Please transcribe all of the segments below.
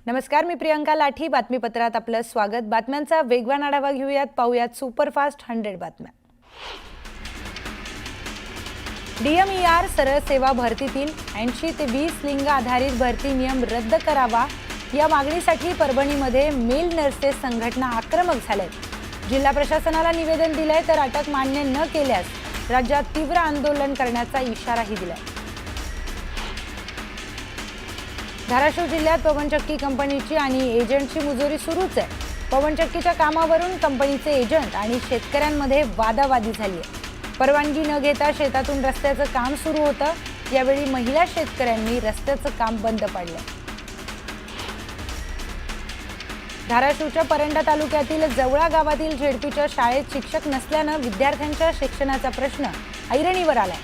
नमस्कार, मी प्रियंका लाठी. बातमीपत्रात आपलं स्वागत. बातम्यांचा वेगवान आढावा घेऊयात. पाहूयात सुपरफास्ट 100 बातम्या. DMER सरळ सेवा भरतीतील 80 ते 20 लिंग आधारित भरती नियम रद्द करावा या मागणीसाठी परभणीमध्ये मेल नर्सेस संघटना आक्रमक झाल्यात. जिल्हा प्रशासनाला निवेदन दिलंय तर अटक मान्य न केल्यास राज्यात तीव्र आंदोलन करण्याचा इशाराही दिलाय. धाराशिव जिल्ह्यात पवनचक्की कंपनीची आणि एजंटची मुजोरी सुरूच आहे. पवनचक्कीच्या कामावरून कंपनीचे एजंट आणि शेतकऱ्यांमध्ये वादावादी झाली आहे. परवानगी न घेता शेतातून रस्त्याचं काम सुरू होतं. यावेळी महिला शेतकऱ्यांनी रस्त्याचं काम बंद पाडलं. धाराशिवच्या परंडा तालुक्यातील जवळा गावातील झेडपीच्या शाळेत शिक्षक नसल्यानं विद्यार्थ्यांच्या शिक्षणाचा प्रश्न ऐरणीवर आलाय.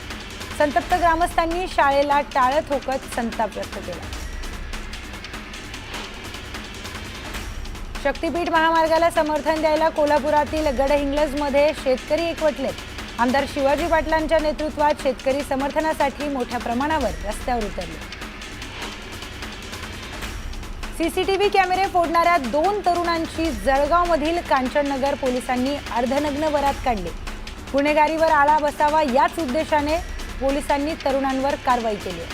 संतप्त ग्रामस्थांनी शाळेला टाळं ठोकत संताप व्यक्त केला. शक्तीपीठ महामार्गाला समर्थन द्यायला कोल्हापुरातील गडहिंग्लजमध्ये शेतकरी एकवटलेत. आमदार शिवाजी पाटलांच्या नेतृत्वात शेतकरी समर्थनासाठी मोठ्या प्रमाणावर रस्त्यावर उतरले. सीसीटीव्ही कॅमेरे फोडणाऱ्या 2 तरुणांची जळगावमधील कांचननगर पोलिसांनी अर्धनग्न वरात काढली. गुन्हेगारीवर आळा बसावा याच उद्देशाने पोलिसांनी तरुणांवर कारवाई केली.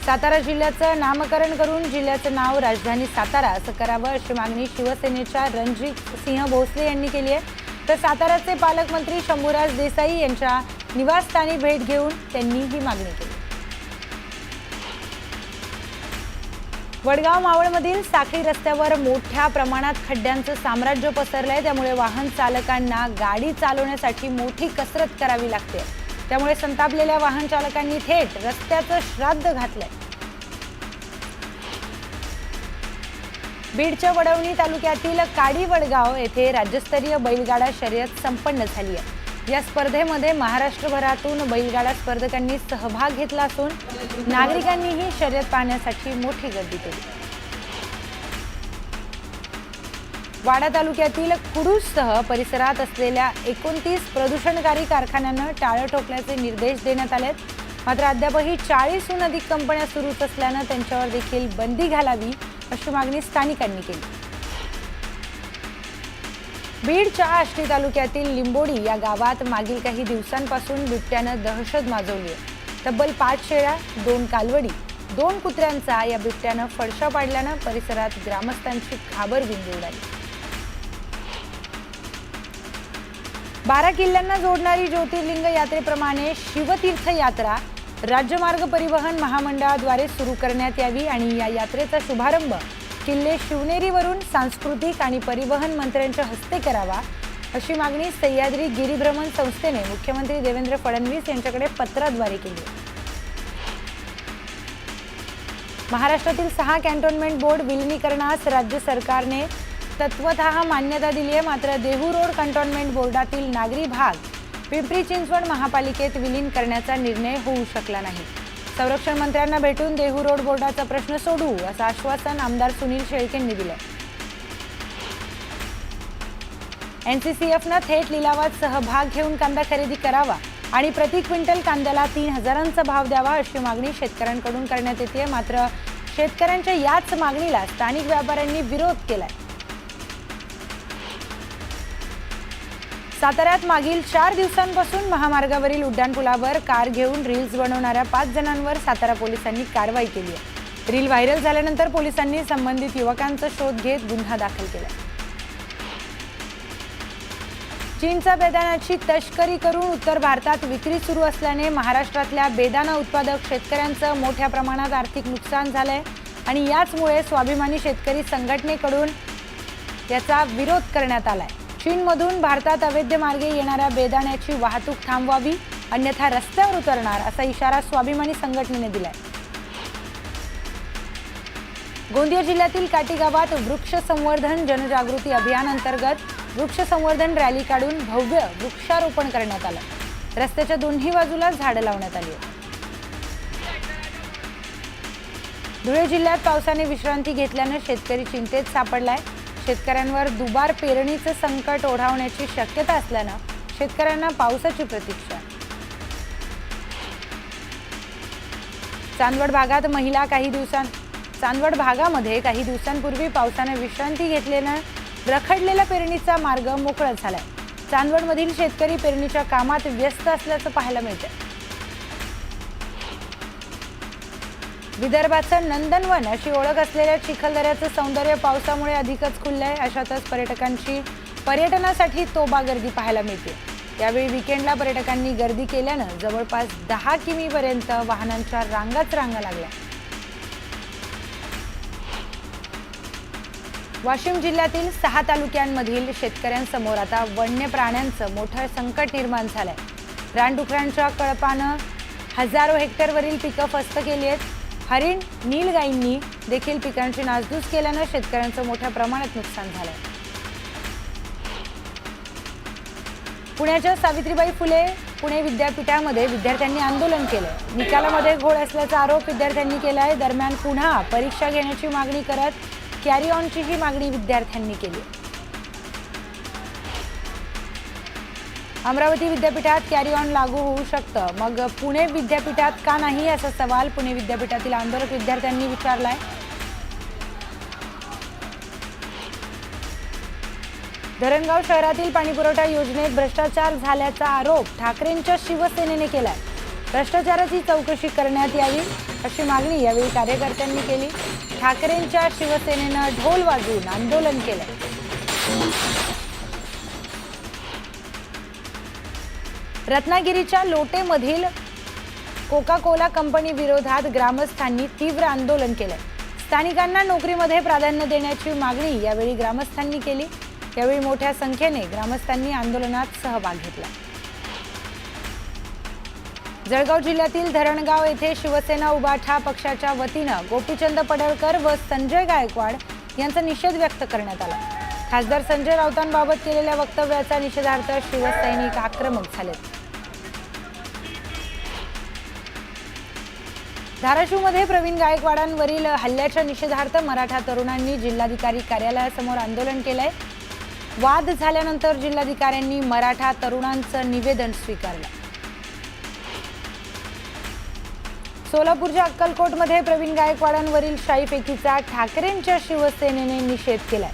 सातारा जिल्ह्याचं नामकरण करून जिल्ह्याचं नाव राजधानी सातारा असं करावं अशी मागणी शिवसेनेच्या रणजित सिंह भोसले यांनी केली आहे. तर साताराचे पालकमंत्री शंभूराज देसाई यांच्या निवासस्थानी भेट घेऊन त्यांनी ही मागणी केली. वडगाव मावळमधील साखळी रस्त्यावर मोठ्या प्रमाणात खड्ड्यांचं साम्राज्य पसरलंय. त्यामुळे वाहन चालकांना गाडी चालवण्यासाठी मोठी कसरत करावी लागते. त्यामुळे संतापलेल्या वाहन चालकांनी थेट रस्त्याचं श्राद्ध घातलंय. बीडच्या वडवणी तालुक्यातील काडी वडगाव येथे राज्यस्तरीय बैलगाडा शर्यत संपन्न झाली आहे. या स्पर्धेमध्ये महाराष्ट्रभरातून बैलगाडा स्पर्धकांनी सहभाग घेतला असून नागरिकांनीही शर्यत पाहण्यासाठी मोठी गर्दी केली. वाडा तालुक्यातील कुडूससह परिसरात असलेल्या 29 प्रदूषणकारी कारखान्यांना टाळं ठोकण्याचे निर्देश देण्यात आलेत. मात्र अद्यापही 40हून अधिक कंपन्या सुरूच असल्यानं त्यांच्यावर देखील बंदी घालावी अशी मागणी स्थानिकांनी केली. बीडच्या आष्टी तालुक्यातील लिंबोडी या गावात मागील काही दिवसांपासून बिबट्यानं दहशत माजवली आहे. तब्बल 5 शेळ्या, 2 कालवडी, 2 कुत्र्यांचा या बिबट्यानं फडशा पाडल्यानं परिसरात ग्रामस्थांची घाबरगुंडी उडाली. 12 किल्ल्यांना जोडणारी ज्योतिर्लिंग यात्रेप्रमाणे शिवतीर्थ यात्रा राज्यमार्ग परिवहन महामंडळाद्वारे सुरू करण्यात यावी आणि या यात्रेचा शुभारंभ किल्ले शिवनेरीवरून सांस्कृतिक आणि परिवहन मंत्र्यांच्या हस्ते करावा अशी मागणी सह्याद्री गिरिभ्रमण संस्थेने मुख्यमंत्री देवेंद्र फडणवीस यांच्याकडे पत्राद्वारे केली. महाराष्ट्रातील 6 कॅन्टोन्मेंट बोर्ड विलिनीकरणास राज्य सरकारने तत्वतः मान्यता दिली आहे. मात्र देहू रोड कॅन्टोन्मेंट बोर्डातील नागरी भाग पिंपरी चिंचवड महापालिकेत विलीन करण्याचा निर्णय होऊ शकला नाही. संरक्षण मंत्र्यांना भेटून देहू रोड बोर्डाचा प्रश्न सोडवू असं आश्वासन आमदार सुनील शेळकेंनी दिलं. NCCFनं थेट लिलावात सहभाग घेऊन कांदा खरेदी करावा आणि प्रति क्विंटल कांद्याला 3000चा भाव द्यावा अशी मागणी शेतकऱ्यांकडून करण्यात येते. मात्र शेतकऱ्यांच्या याच मागणीला स्थानिक व्यापाऱ्यांनी विरोध केलाय. साताऱ्यात मागील 4 दिवसांपासून महामार्गावरील उड्डाणपुलावर कार घेऊन रील्स बनवणाऱ्या 5 जणांवर सातारा पोलिसांनी कारवाई केली आहे. रील व्हायरल झाल्यानंतर पोलिसांनी संबंधित युवकांचा शोध घेत गुन्हा दाखल केला. चीनच्या बेदाण्याची तस्करी करून उत्तर भारतात विक्री सुरू असल्याने महाराष्ट्रातल्या बेदाणा उत्पादक शेतकऱ्यांचं मोठ्या प्रमाणात आर्थिक नुकसान झालंय आणि याचमुळे स्वाभिमानी शेतकरी संघटनेकडून याचा विरोध करण्यात आलाय. चीनमधून भारतात अवैध मार्गे येणाऱ्या बेदाण्याची वाहतूक थांबवावी अन्यथा रस्त्यावर उतरणार असा इशारा स्वाभिमानी संघटनेने दिलाय. गोंदिया जिल्ह्यातील काटी गावात वृक्ष संवर्धन जनजागृती अभियान अंतर्गत वृक्ष संवर्धन रॅली काढून भव्य वृक्षारोपण करण्यात आलं. रस्त्याच्या दोन्ही बाजूला झाडं लावण्यात आली. धुळे जिल्ह्यात पावसाने विश्रांती घेतल्यानं शेतकरी चिंतेत सापडलाय. शेतकऱ्यांवर दुबार पेरणीचं संकट ओढावण्याची शक्यता असल्यानं शेतकऱ्यांना पावसाची प्रतीक्षा. चांदवड भागामध्ये काही दिवसांपूर्वी पावसाने विश्रांती घेतल्याने रखडलेला पेरणीचा मार्ग मोकळा झालाय. चांदवडमधील शेतकरी पेरणीच्या कामात व्यस्त असल्याचं पाहायला मिळतंय. विदर्भाचं नंदनवन अशी ओळख असलेल्या चिखलदऱ्याचं सौंदर्य पावसामुळे अधिकच खुललंय. अशातच पर्यटकांची पर्यटनासाठी तोबा गर्दी पाहायला मिळते. यावेळी वीकेंडला पर्यटकांनी गर्दी केल्यानं जवळपास 10 किमीपर्यंत वाहनांच्या रांगाच लागल्या. वाशिम जिल्ह्यातील 6 तालुक्यांमधील शेतकऱ्यांसमोर आता वन्य प्राण्यांचं मोठं संकट निर्माण झालंय. रानडुकरांच्या कळपानं हजारो हेक्टरवरील पिकं फस्त केली आहेत. हरिण, नीलगाईंनी देखील पिकांची नासधूस केल्यानं शेतकऱ्यांचं मोठ्या प्रमाणात नुकसान झालंय. पुण्याच्या सावित्रीबाई फुले पुणे विद्यापीठामध्ये विद्यार्थ्यांनी आंदोलन केलंय. निकालामध्ये घोळ असल्याचा आरोप विद्यार्थ्यांनी केलाय. दरम्यान पुन्हा परीक्षा घेण्याची मागणी करत कॅरी ऑनची ही मागणी विद्यार्थ्यांनी केली. अमरावती विद्यापीठात कॅरी ऑन लागू होऊ शकतं, मग पुणे विद्यापीठात का नाही, असा सवाल पुणे विद्यापीठातील आंदोलक विद्यार्थ्यांनी विचारलाय. धरणगाव शहरातील पाणीपुरवठा योजनेत भ्रष्टाचार झाल्याचा आरोप ठाकरेंच्या शिवसेनेने केलाय. भ्रष्टाचाराची चौकशी करण्यात यावी अशी मागणी यावेळी कार्यकर्त्यांनी केली. ठाकरेंच्या शिवसेनेनं ढोल वाजवून आंदोलन केलंय. रत्नागिरीच्या लोटेमधील कोका कोला कंपनी विरोधात ग्रामस्थांनी तीव्र आंदोलन केलंय. स्थानिकांना नोकरीमध्ये प्राधान्य देण्याची मागणी यावेळी ग्रामस्थांनी केली. यावेळी मोठ्या संख्येने ग्रामस्थांनी आंदोलनात सहभाग घेतला. जळगाव जिल्ह्यातील धरणगाव येथे शिवसेना उभाठा पक्षाच्या वतीनं गोपीचंद पडळकर व संजय गायकवाड यांचा निषेध व्यक्त करण्यात आला. खासदार संजय राऊतांबाबत केलेल्या वक्तव्याचा निषेधार्थ शिवसैनिक आक्रमक झालेत. धाराशिवमध्ये प्रवीण गायकवाडांवरील हल्ल्याच्या निषेधार्थ मराठा तरुणांनी जिल्हाधिकारी कार्यालयासमोर आंदोलन केलंय. वाद झाल्यानंतर जिल्हाधिकाऱ्यांनी मराठा तरुणांचं निवेदन स्वीकारलं. सोलापूरच्या अक्कलकोटमध्ये प्रवीण गायकवाडांवरील शाईफेकीचा ठाकरेंच्या शिवसेनेने निषेध केलाय.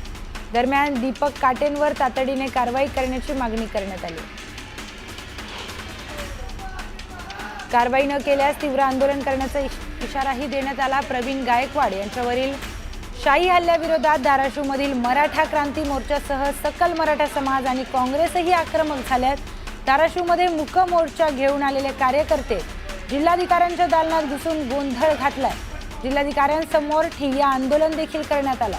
दरम्यान दीपक काटेंवर तातडीने कारवाई करण्याची मागणी करण्यात आली. कारवाई न केल्यास तीव्र आंदोलन करण्याचा इशाराही देण्यात आला. प्रवीण गायकवाड यांच्यावरील शाही हल्ल्याविरोधात धाराशिवमधील मराठा क्रांती मोर्चासह सकल मराठा समाज आणि काँग्रेसही आक्रमक झाल्यात. धाराशिवमध्ये मूक मोर्चा घेऊन आलेले कार्यकर्ते जिल्हाधिकाऱ्यांच्या दालनात घुसून गोंधळ घातलाय. जिल्हाधिकाऱ्यांसमोर ठिय्या आंदोलन देखील करण्यात आलं.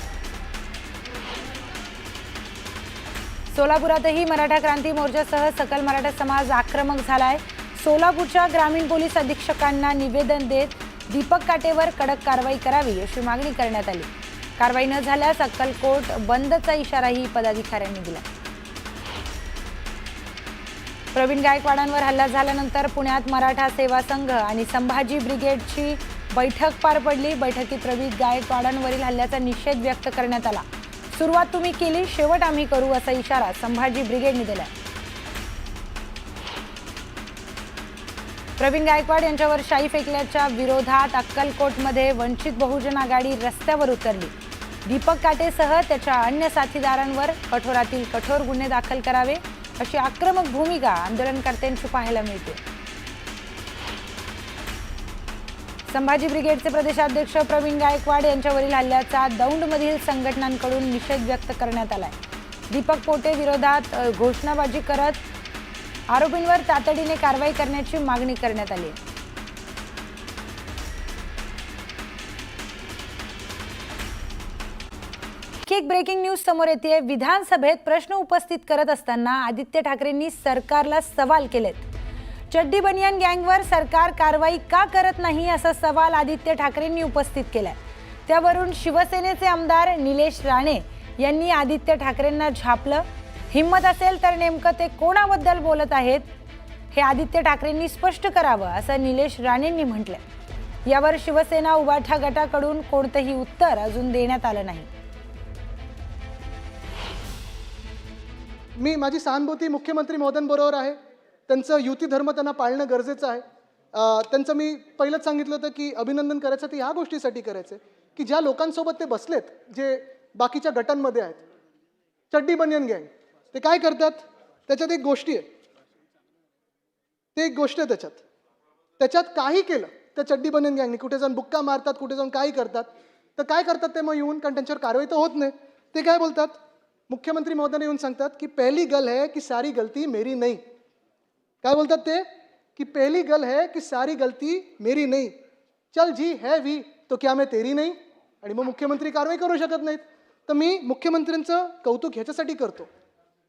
सोलापुरातही मराठा क्रांती मोर्चासह सकल मराठा समाज आक्रमक झालाय. सोलापूरच्या ग्रामीण पोलीस अधीक्षकांना निवेदन देत दीपक काटेवर कडक कारवाई करावी अशी मागणी करण्यात आली. कारवाई न झाल्यास अक्कलकोट बंदचा इशाराही पदाधिकाऱ्यांनी दिला. प्रवीण गायकवाडांवर हल्ला झाल्यानंतर पुण्यात मराठा सेवा संघ आणि संभाजी ब्रिगेडची बैठक पार पडली. बैठकीत प्रवीण गायकवाडांवरील हल्ल्याचा निषेध व्यक्त करण्यात आला. सुरुवात तुम्ही केली, शेवट आम्ही करू असा इशारा संभाजी ब्रिगेडने दिला. प्रवीण गायकवाड यांच्यावर शाई फेकल्याच्या विरोधात अक्कलकोटमध्ये वंचित बहुजन आघाडी रस्त्यावर उतरली. दीपक काटेसह त्याच्या अन्य साथीदारांवर कठोरातील कठोर गुन्हे दाखल करावे अशी आक्रमक भूमिका आंदोलनकर्त्यांची पाहायला मिळते. संभाजी ब्रिगेडचे प्रदेशाध्यक्ष प्रवीण गायकवाड यांच्यावरील हल्ल्याचा दौंडमधील संघटनांकडून निषेध व्यक्त करण्यात आलाय. दीपक पोटे विरोधात घोषणाबाजी करत आरोपींवर तातडीने कारवाई करण्याची मागणी करण्यात आली. एक ब्रेकिंग न्यूज समोर येते. विधानसभेत प्रश्न उपस्थित करत असताना आदित्य ठाकरेंनी सरकारला सवाल केलेत. चड्डी बनियान गँगवर सरकार कारवाई का करत नाही असा सवाल आदित्य ठाकरेंनी उपस्थित केलाय. त्यावरून शिवसेनेचे आमदार निलेश राणे यांनी आदित्य ठाकरेंना झापलं. हिम्मत असेल तर नेमकं ते कोणाबद्दल बोलत आहेत हे आदित्य ठाकरेंनी स्पष्ट करावं असं निलेश राणेंनी म्हटलंय. यावर शिवसेना उभाठा गटाकडून कोणतंही उत्तर अजून देण्यात आलं नाही. माझी सहानुभूती मुख्यमंत्री महोदयांबरोबर आहे. त्यांचं युती धर्म त्यांना पाळणं गरजेचं आहे. त्यांचं मी पहिलंच सांगितलं होतं की अभिनंदन करायचं ते ह्या गोष्टीसाठी करायचं की ज्या लोकांसोबत ते बसलेत, जे बाकीच्या गटांमध्ये आहेत, चड्डी बनियन गँग, ते काय करतात? त्याच्यात एक गोष्टी आहे, ते एक गोष्ट आहे त्याच्यात काही केलं त्या चड्डी बनियन गँगनी, कुठे जाऊन बुक्का मारतात, कुठे जाऊन काही करतात, तर काय करतात ते मग येऊन, कारण त्यांच्यावर कारवाई तर होत नाही, ते काय बोलतात? मुख्यमंत्री महोदयाने येऊन सांगतात की पहली गल है की सारी गलती मेरी नहीं. काय बोलतात ते? की पहली गल है की सारी गलती मेरी नहीं, चल जी है भी तो क्या मैं तेरी नहीं. आणि मग मुख्यमंत्री कारवाई करू शकत नाहीत. तर मी मुख्यमंत्र्यांचं कौतुक ह्याच्यासाठी करतो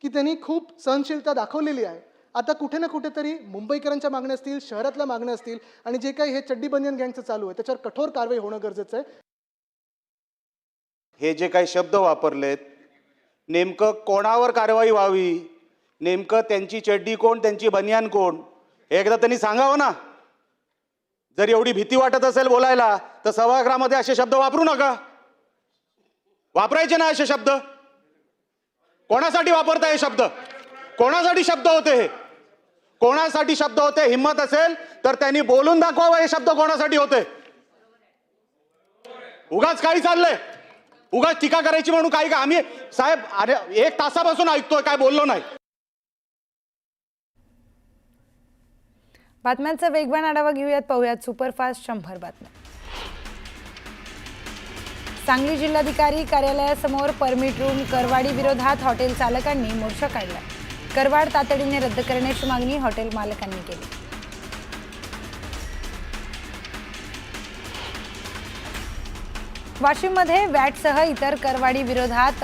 की त्यांनी खूप सहनशीलता दाखवलेली आहे. आता कुठे ना कुठेतरी मुंबईकरांच्या मागण्या असतील, शहरातल्या मागण्या असतील, आणि जे काही हे चड्डी बनियन गँगचं चालू आहे त्याच्यावर कठोर कारवाई होणं गरजेचं आहे. हे जे काही शब्द वापरलेत, नेमकं कोणावर कारवाई व्हावी, नेमकं त्यांची चड्डी कोण, त्यांची बनियान कोण, हे एकदा त्यांनी सांगावं ना. जर एवढी भीती वाटत असेल बोलायला तर सभागृहामध्ये असे शब्द वापरू नका. वापरायचे ना असे शब्द. कोणासाठी वापरताय हे शब्द? कोणासाठी शब्द होते हे? कोणासाठी शब्द होते? हिम्मत असेल तर त्यांनी बोलून दाखवावं हे शब्द कोणासाठी होते. उगाच काही चाललंय, उगाच टीका करायची म्हणून काही का? आम्ही साहेब अरे 1 तासापासून ऐकतोय, काय बोललो नाही. बातम्यांचा वेगवान आढावा घेऊयात, पाहूयात सुपरफास्ट 100 बातम्या. सांगली जिल्हाधिकारी कार्यालयासमोर परमिट रूम करवाडी विरोधात हॉटेल चालकांनी मोर्चा काढला. करवाढ तातडीने रद्द करण्याची मागणी हॉटेल मालकांनी केली. वाशिममध्ये वॅटसह इतर करवाढी विरोधात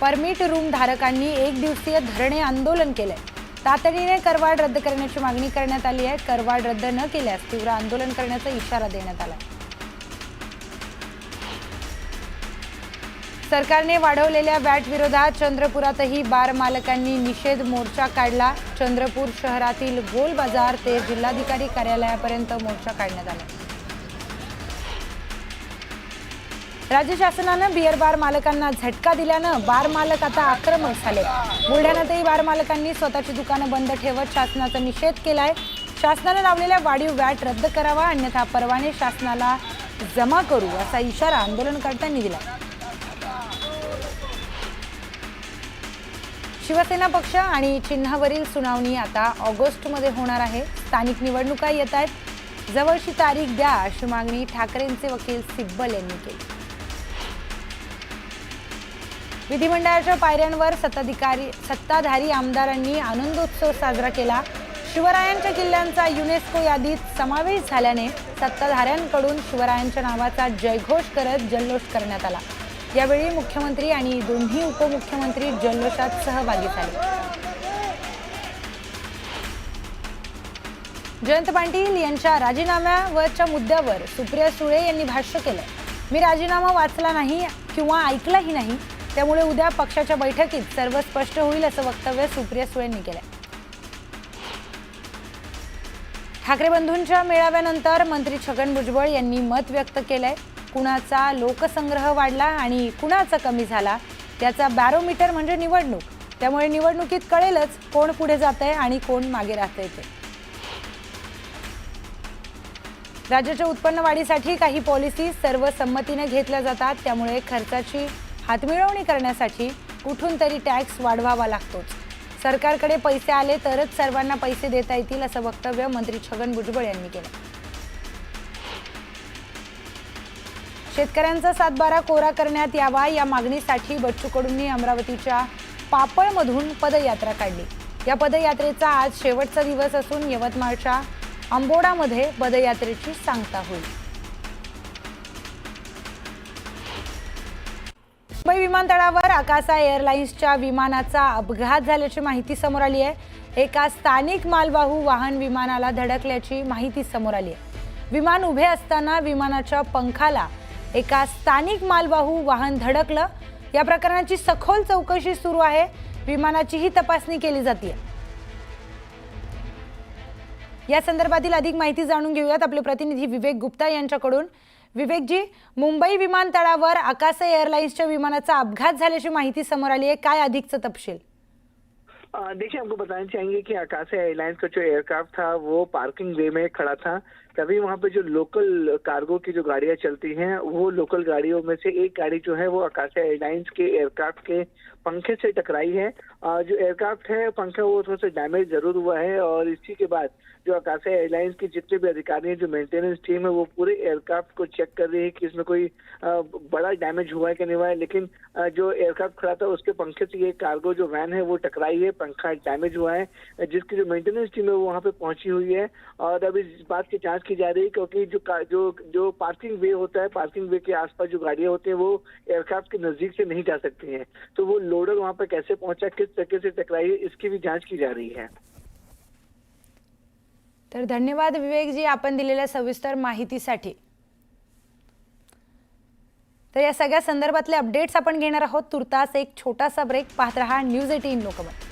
परमिट रूम धारकांनी 1 दिवसीय धरणे आंदोलन केले. तातडीने करवाढ रद्द करण्याची मागणी करण्यात आली आहे. करवाढ रद्द न केल्यास तीव्र आंदोलन करण्याचा इशारा देण्यात आला. सरकारने वाढवलेल्या वॅट विरोधात चंद्रपुरातही बार मालकांनी निषेध मोर्चा काढला. चंद्रपूर शहरातील गोल बाजार ते जिल्हाधिकारी कार्यालयापर्यंत मोर्चा काढण्यात आला. राज्य शासनानं बियर बार मालकांना झटका दिल्यानं बार मालक आता आक्रमक झाले. बुलढाण्यातही बार मालकांनी स्वतःची दुकानं बंद ठेवत शासनाचा निषेध केलाय. शासनानं लावलेल्या वाढीव वॅट रद्द करावा, अन्यथा परवाने शासनाला जमा करू असा इशारा आंदोलनकर्त्यांनी दिला. शिवसेना पक्ष आणि चिन्हावरील सुनावणी आता ऑगस्टमध्ये होणार आहे. स्थानिक निवडणुका येत आहेत, जवळची तारीख द्या अशी मागणी ठाकरेंचे वकील सिब्बल यांनी केली. विधिमंडळाच्या पायऱ्यांवर सत्ताधारी आमदारांनी आनंदोत्सव साजरा केला. शिवरायांच्या किल्ल्यांचा युनेस्को यादीत समावेश झाल्याने सत्ताधाऱ्यांकडून शिवरायांच्या नावाचा जयघोष करत जल्लोष करण्यात आला. यावेळी मुख्यमंत्री आणि दोन्ही उपमुख्यमंत्री जल्लोषात सहभागी झाले. जयंत पाटील यांच्या राजीनाम्यावरच्या मुद्द्यावर सुप्रिया सुळे यांनी भाष्य केलं. मी राजीनामा वाचला नाही किंवा ऐकलाही नाही, त्यामुळे उद्या पक्षाच्या बैठकीत सर्व स्पष्ट होईल असं वक्तव्य सुप्रिया सुळेंनी केलं. ठाकरे बंधूंच्या मेळाव्यानंतर मंत्री छगन भुजबळ यांनी मत व्यक्त केलंय. कुणाचा लोकसंग्रह वाढला आणि कुणाचा कमी झाला त्याचा बॅरोमीटर म्हणजे निवडणूक. त्यामुळे निवडणुकीत कळेलच कोण पुढे जातंय आणि कोण मागे राहतंय ते. राज्याच्या उत्पन्न वाढीसाठी काही पॉलिसी सर्वसंमतीने घेतल्या जातात. त्यामुळे खर्चाची हातमिळवणी करण्यासाठी कुठून तरी टॅक्स वाढवावा लागतोच. सरकारकडे पैसे आले तरच सर्वांना पैसे देता येतील असं वक्तव्य मंत्री छगन भुजबळ यांनी केलं. शेतकऱ्यांचा सातबारा कोरा करण्यात यावा या मागणीसाठी बच्चू कडूंनी अमरावतीच्या पापळमधून पदयात्रा काढली. या पदयात्रेचा आज शेवटचा दिवस असून यवतमाळच्या अंबोडामध्ये पदयात्रेची सांगता होईल. मुंबई विमानतळावर आकाशा एअरलाइन्सच्या विमानाचा अपघात झाल्याची माहिती समोर आली आहे. एका स्थानिक मालवाहू वाहन विमानाला धडकल्याची माहिती समोर आली आहे. विमान उभे असताना विमानाच्या पंखाला एका स्थानिक मालवाहू वाहन धडकलं. या प्रकरणाची सखोल चौकशी सुरू आहे. विमानाचीही तपासणी केली जाते. या संदर्भातील अधिक माहिती जाणून घेऊयात आपले प्रतिनिधी विवेक गुप्ता यांच्याकडून. विवेकजी, मुंबई विमानतळावर आकाशा एअरलाइन्सच्या विमानाचा अपघात झाल्याची माहिती समोर आली आहे, काय अधिकचा तपशील? देखिए, आपको बताना चाहेंगे कि आकाशा एयरलाइंस का जो एयरक्राफ्ट था वो पार्किंग वे में खड़ा था। तभी वहाँ पे जो लोकल कार्गो की जो गाड़ियाँ चलती हैं, वो लोकल गाड़ियों में से एक गाड़ी जो है वो आकाशा एयरलाइंस के एयरक्राफ्ट के पंखे से टकराई है। जो एयरक्राफ्ट है पंखा वो थोड़ा सा डैमेज जरूर हुआ है और इसी के बाद जो आकाशा एयरलाइंस के जितने भी अधिकारी हैं, जो मेंटेनेंस टीम है, वो पूरे एयरक्राफ्ट को चेक कर रही है कि इसमें कोई बड़ा डैमेज हुआ है कि नहीं हुआ है। लेकिन जो एयरक्राफ्ट खड़ा था उसके पंखे से ये कार्गो जो वैन है वो टकराई है, पंखा डैमेज हुआ है, जिसकी जो मेंटेनेंस टीम है वो वहाँ पे पहुंची हुई है और अब इस बात की जांच की जा रही है, क्योंकि जो पार्किंग वे होता है, पार्किंग वे के आसपास जो गाड़ियां होती हैं वो एयरक्राफ्ट के नजदीक से नहीं जा सकती हैं। तो वो लोडर वहाँ पे कैसे पहुंचा, किस तरीके से टकराई है, इसकी भी जांच की जा रही है। तर धन्यवाद विवेकजी आपण दिलेल्या सविस्तर माहितीसाठी। तर या सगळ्या संदर्भातले अपडेट्स आपण घेणार आहोत। तुर्तास एक छोटासा ब्रेक। पाहत रहा न्यूज 18 लोकमत।